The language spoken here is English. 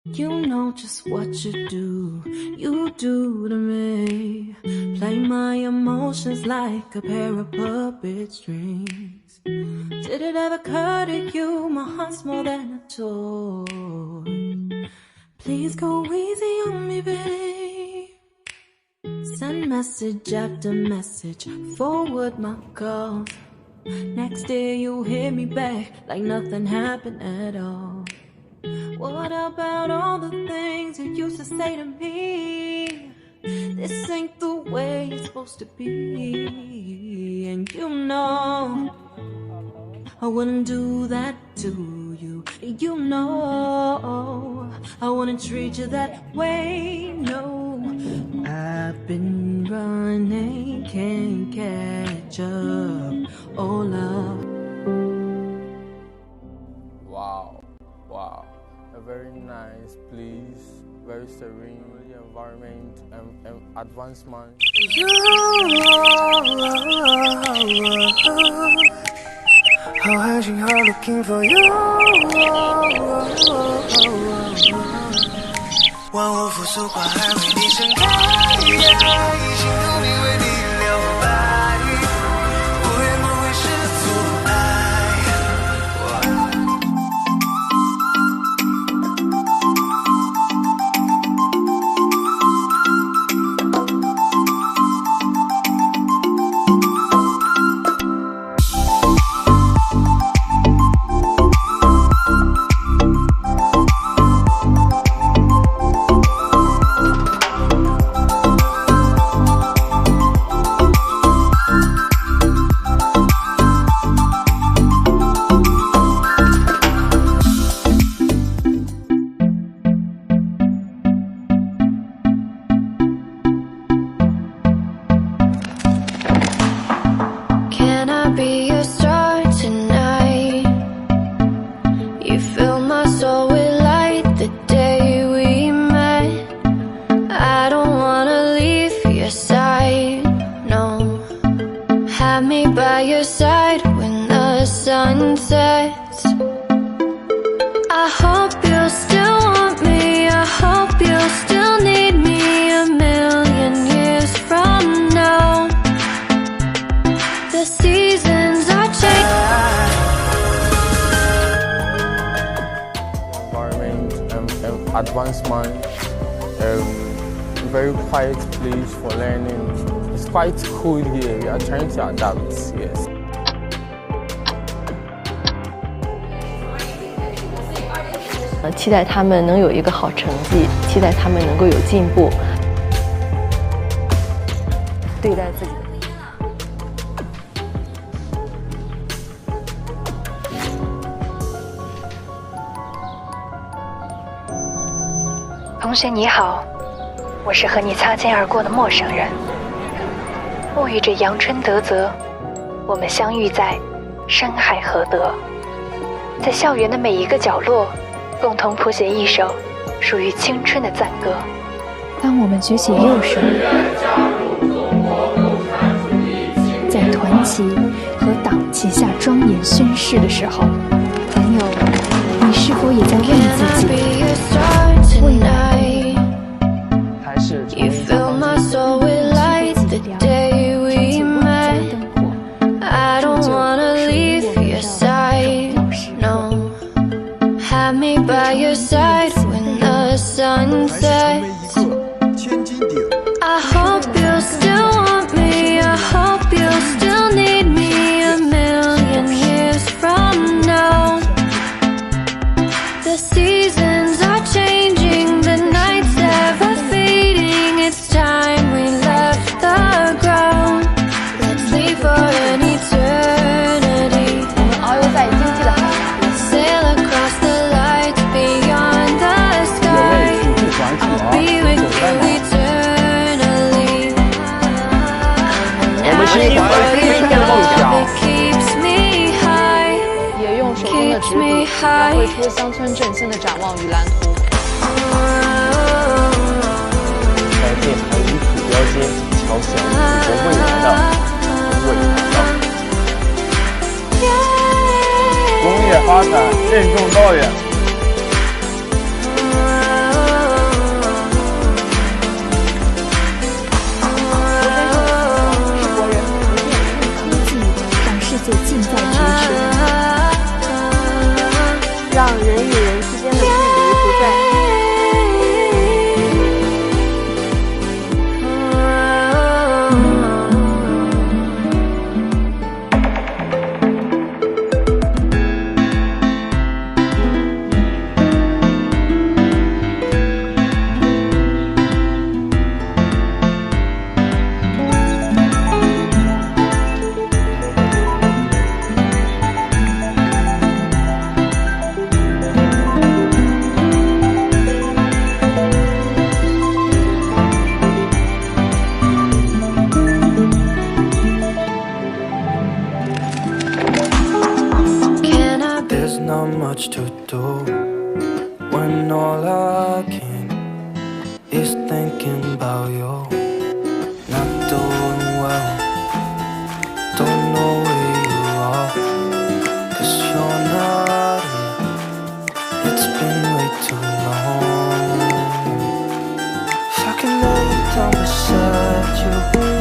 You know just what you do to me. Play my emotions like a pair of puppet strings. Did it ever occur to you my heart's more than a toy? Please go easy on me, babe. Send message after message, forward my calls. Next day you hit me back like nothing happened at all. What about all the things you used to say to me? This ain't the way it's supposed to be. And you know I wouldn't do that to you. You know I wouldn't treat you that way, no. I've been running, can't catch up. Oh love. Wow, a very nice place, very serene environment, advancement.好爱情好 looking for you， 万物复苏，花海为你盛开，心努力为你留白，无怨不会是阻碍。By your side when the sun sets. I hope you'll still want me, I hope you'll still need me a million years from now. The seasons are changing. Environment, advancement, very quiet place for learning. It's quite cool here. We are trying to adapt, yes. 期待他们能有一个好成绩，期待他们能够有进步。对待自己同学你好，我是和你擦肩而过的陌生人。沐浴着阳春德泽，我们相遇在山海合德，在校园的每一个角落，共同谱写一首属于青春的赞歌。当我们举起右手，在团旗和党旗下庄严宣誓的时候，朋友，你是否也在问自己，未来还是从一家my soul with light the day we met. I don't wanna leave your side, no. Have me by your side when the sun sets. I hope you'll still want me, I hope you'll still need me a million years from now. The seasons are changing, the nights ever fading. It's time we left the ground. Let's leave for an eternity. 遨游在经济的海洋。 Sail across the lights beyond the sky. I'll be with you eternally. 我们是一团青春的梦想。 It keeps me high. 也用手中的纸笔描绘出乡村振兴的展望与蓝图。在电台与土标间敲响祖国未来的娓娓道。工业发展任重道远。do when all I can is thinking about you. Not doing well, don't know where you are, 'cause you're not here. It's been way too long. If I can lay down beside you